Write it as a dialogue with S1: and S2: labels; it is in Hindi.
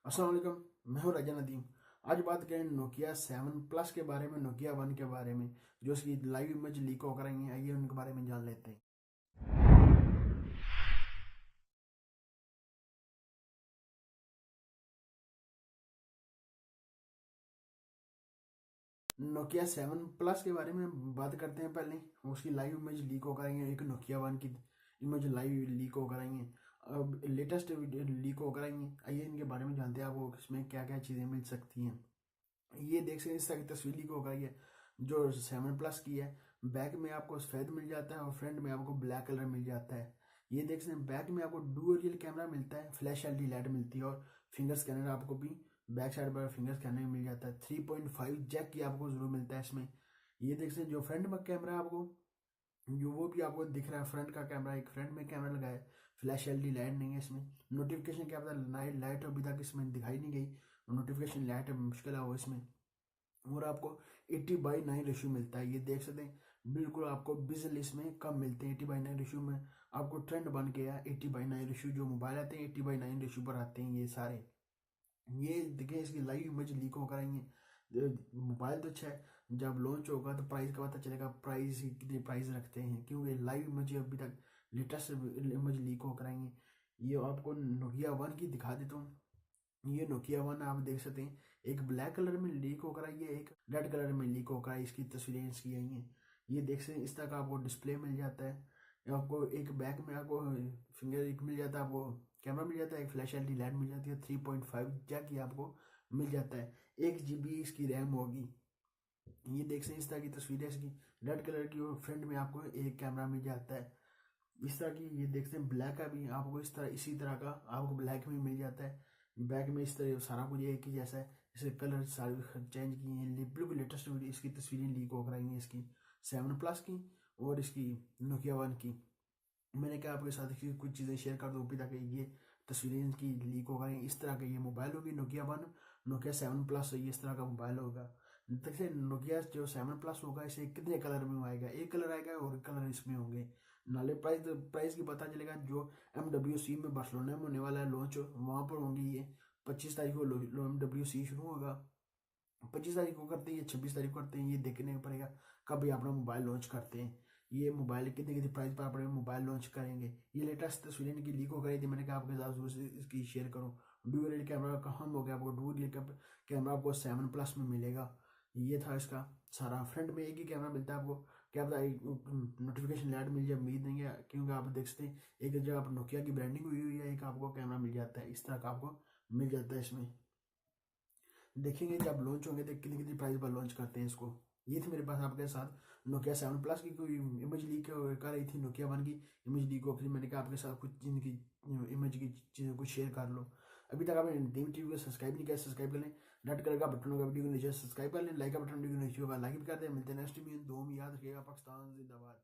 S1: अस्सलाम वालेकुम। मैं हूं राजा नदीम। आज बात करें नोकिया 7 प्लस के बारे में, नोकिया 1 के बारे में, जो उसकी लाइव इमेज लीक होकर आई है। आइए उनके बारे में जान लेते हैं। नोकिया 7 प्लस के बारे में बात करते हैं। पहले उसकी लाइव इमेज लीक होकर आई है। एक नोकिया 1 की इमेज लाइव लीक होकर आई है। अब लेटेस्ट लीक होकर आई है। आइए इनके बारे में जानते हैं, आपको इसमें क्या क्या चीज़ें मिल सकती हैं। ये देख सकते हैं, इस तरह की तस्वीर लीक हो गई है जो 7 प्लस की है। बैक में आपको सफेद मिल जाता है और फ्रंट में आपको ब्लैक कलर मिल जाता है। ये देख सकते हैं, बैक में आपको डुअल रियल कैमरा मिलता है, फ्लैश एलईडी लाइट मिलती है और फिंगर स्कैनर आपको भी बैक साइड पर फिंगर स्कैनर मिल जाता है। 3.5 जैक की आपको जरूर मिलता है इसमें। ये देख सकते हैं, जो फ्रंट में कैमरा है आपको, जो वो भी आपको दिख रहा है, फ्रंट का कैमरा, एक फ्रंट में कैमरा लगा है। फ्लैश एलईडी लाइट नहीं है इसमें। नोटिफिकेशन क्या पता नाइट लाइट अभी तक इसमें दिखाई नहीं गई। नोटिफिकेशन लाइट मुश्किल है वो इसमें। और आपको 80/9 रेशियो मिलता है। ये देख सकते हैं, बिल्कुल आपको बिजल इसमें कम मिलते हैं। 80/9 रेशियो में आपको ट्रेंड बन गया है। 80/9 रेशियो जो मोबाइल आते हैं 80/9 रेशियो पर आते हैं ये सारे। ये देखिए, इसकी लाइव इमेज लीक होकर आई है। मोबाइल तो अच्छा है, जब लॉन्च होगा तो प्राइस का पता चलेगा, प्राइस कितनी प्राइस रखते हैं, क्योंकि लाइव इमेज अभी तक लेटेस्ट इमेज लीक होकर आई है। ये आपको नोकिया 1 की दिखा देता हूँ। ये नोकिया 1 आप देख सकते हैं, एक ब्लैक कलर में लीक होकर आई है, एक रेड कलर में लीक होकर आई। इसकी तस्वीरें इसकी आई हैं। ये देख सकते हैं, इस तरह का आपको डिस्प्ले मिल जाता है। आपको एक बैक में आपको फिंगर एक मिल जाता है, आपको कैमरा मिल जाता है, एक फ्लैश एलईडी लाइट मिल जाती है। 3.5 जैक ही आपको मिल जाता है। 1 GB इसकी रैम होगी। ये देख सकते हैं, इस तरह की तस्वीर है इसकी, रेड कलर की, और फ्रंट में आपको एक कैमरा मिल जाता है इस तरह की। ये देखते हैं, ब्लैक का भी आपको इस तरह, इसी तरह का आपको ब्लैक में मिल जाता है। बैक में इस तरह सारा कुछ एक ही जैसा है। इसे कलर सारे चेंज किए हैं। बिल्कुल लेटेस्ट वीडियो इसकी तस्वीरें लीक हो कर आई हैं इसकी 7 प्लस की और इसकी नोकिया 1 की। मैंने कहा आपके साथ इसकी कुछ चीज़ें शेयर कर दूँ ताकि ये तस्वीरें इनकी लीक हो गई। इस तरह का ये मोबाइल होगी नोकिया 1, नोकिया 7 प्लस, ये इस तरह का मोबाइल होगा। देखिए, नोकिया जो 7 प्लस होगा, इसे कितने कलर में आएगा, एक कलर आएगा और कलर इसमें होंगे। नाले प्राइस की पता चलेगा जो MWC में बार्सिलोना में होने वाला है लॉन्च, वहाँ पर होंगी ये। 25 तारीख को MWC शुरू होगा। 25 तारीख को करते हैं या 26 तारीख को करते हैं, ये देखने को पड़ेगा कब ये अपना मोबाइल लॉन्च करते हैं। ये मोबाइल कितने कितने प्राइस पर अपने मोबाइल लॉन्च करेंगे। ये लेटेस्ट तस्वीरें इनकी लीक हो गई थी, मैंने कहा आपके साथ जरूर से इसकी शेयर करूँ। डुअल कैमरा का हम हो गया, आपको डुअल कैमरा आपको 7 प्लस में मिलेगा। ये था इसका सारा। फ्रंट में एक ही कैमरा मिलता है आपको। क्या पता नोटिफिकेशन लाइट मिल जाए, उम्मीद नहीं है, क्योंकि आप देख सकते हैं एक जगह आप नोकिया की ब्रांडिंग हुई हुई है, एक आपको कैमरा मिल जाता है, इस तरह का आपको मिल जाता है इसमें। देखेंगे जब लॉन्च होंगे तो कितनी कितनी प्राइस पर लॉन्च करते हैं इसको। ये थी मेरे पास आपके साथ नोकिया 7 प्लस की कोई इमेज लीक कर रही थी, नोकिया 1 की इमेज लीक हो गई। मैंने कहा आपके साथ कुछ जिनकी इमेज की चीज़ों को शेयर कर लो। अभी तक आपने टीम टीवी को सब्सक्राइब नहीं किया, सब्सक्राइब कर लें। रेड कलर का बटन होगा वीडियो को नीचे, सब्सक्राइब कर लें। लाइक का बटन वीडियो को नीचे होगा, लाइक भी कर दें। मिलते हैं नेक्स्ट वीडियो। दो में याद रखिएगा, पाकिस्तान जिंदाबाद।